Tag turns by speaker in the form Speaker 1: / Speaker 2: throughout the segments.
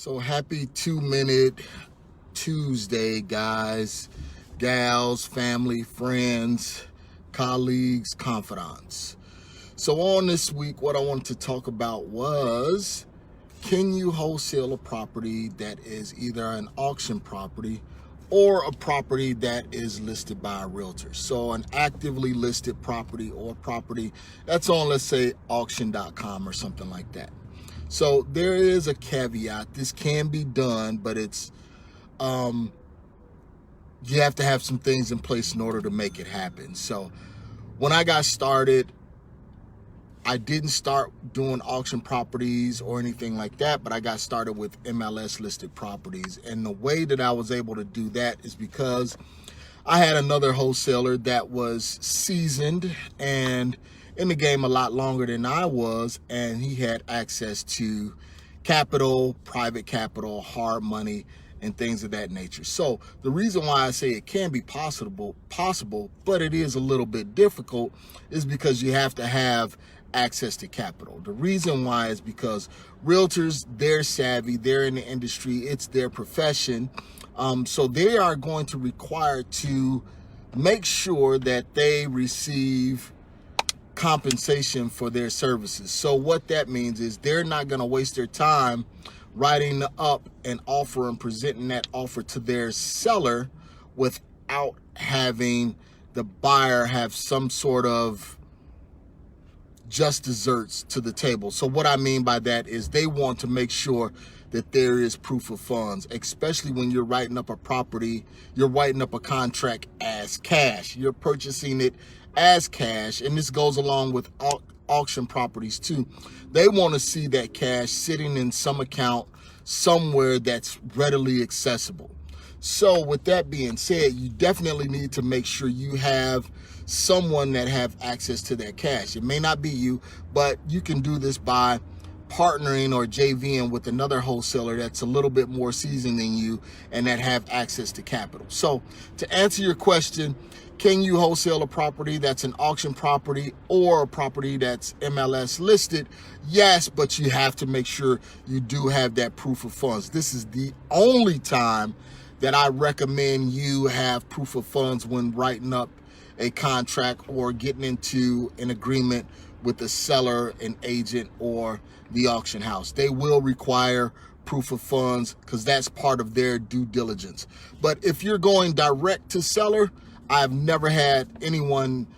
Speaker 1: So happy 2-minute Tuesday, guys, gals, family, friends, colleagues, confidants. So on this week, what I wanted to talk about was, can you wholesale a property that is either an auction property or a property that is listed by a realtor? So an actively listed property or property that's on, let's say, auction.com or something like that. So there is a caveat. This can be done, but it's you have to have some things in place in order to make it happen. So when I got started, I didn't start doing auction properties or anything like that, but I got started with MLS listed properties. And the way that I was able to do that is because I had another wholesaler that was seasoned and in the game a lot longer than I was, and he had access to capital, private capital, hard money, and things of that nature. So the reason why I say it can be possible, but it is a little bit difficult, is because you have to have access to capital. The reason why is because realtors, they're savvy, they're in the industry, it's their profession. So they are going to require to make sure that they receive compensation for their services. So what that means is they're not going to waste their time writing up an offer and presenting that offer to their seller without having the buyer have some sort of just desserts to the table. So what I mean by that is they want to make sure that there is proof of funds, especially when you're writing up a property, you're writing up a contract as cash, you're purchasing it as cash, and this goes along with auction properties too. They want to see that cash sitting in some account somewhere that's readily accessible. So with that being said, you definitely need to make sure you have someone that have access to that cash. It may not be you, but you can do this by partnering or JVing with another wholesaler that's a little bit more seasoned than you and that have access to capital. So to answer your question, can you wholesale a property that's an auction property or a property that's MLS listed? Yes, but you have to make sure you do have that proof of funds. This is the only time that I recommend you have proof of funds when writing up a contract or getting into an agreement with the seller, an agent, or the auction house. They will require proof of funds because that's part of their due diligence. But if you're going direct to seller, I've never had anyone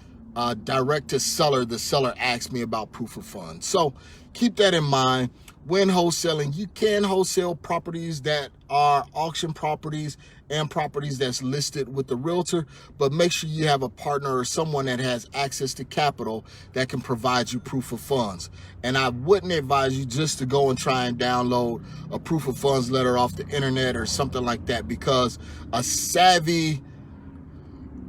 Speaker 1: direct to seller, the seller asked me about proof of funds. So keep that in mind. When wholesaling, you can wholesale properties that are auction properties and properties that's listed with the realtor, but make sure you have a partner or someone that has access to capital that can provide you proof of funds. And I wouldn't advise you just to go and try and download a proof of funds letter off the internet or something like that, because a savvy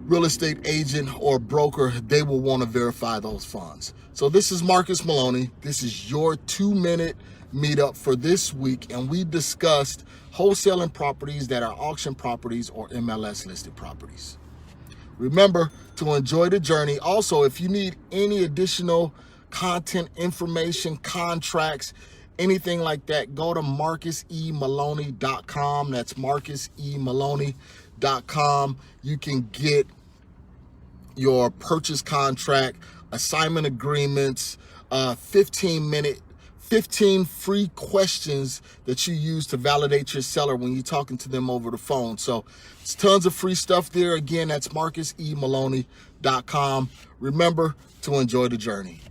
Speaker 1: real estate agent or broker, they will want to verify those funds. So this is Marcus Maloney. This is your 2-minute meetup for this week, and we discussed wholesaling properties that are auction properties or MLS listed properties. Remember to enjoy the journey. Also, if you need any additional content, information, contracts, anything like that, go to marcusemaloney.com. That's marcusemaloney.com. You can get your purchase contract, assignment agreements, 15 free questions that you use to validate your seller when you're talking to them over the phone. So it's tons of free stuff there. Again, that's marcusemaloney.com. Remember to enjoy the journey.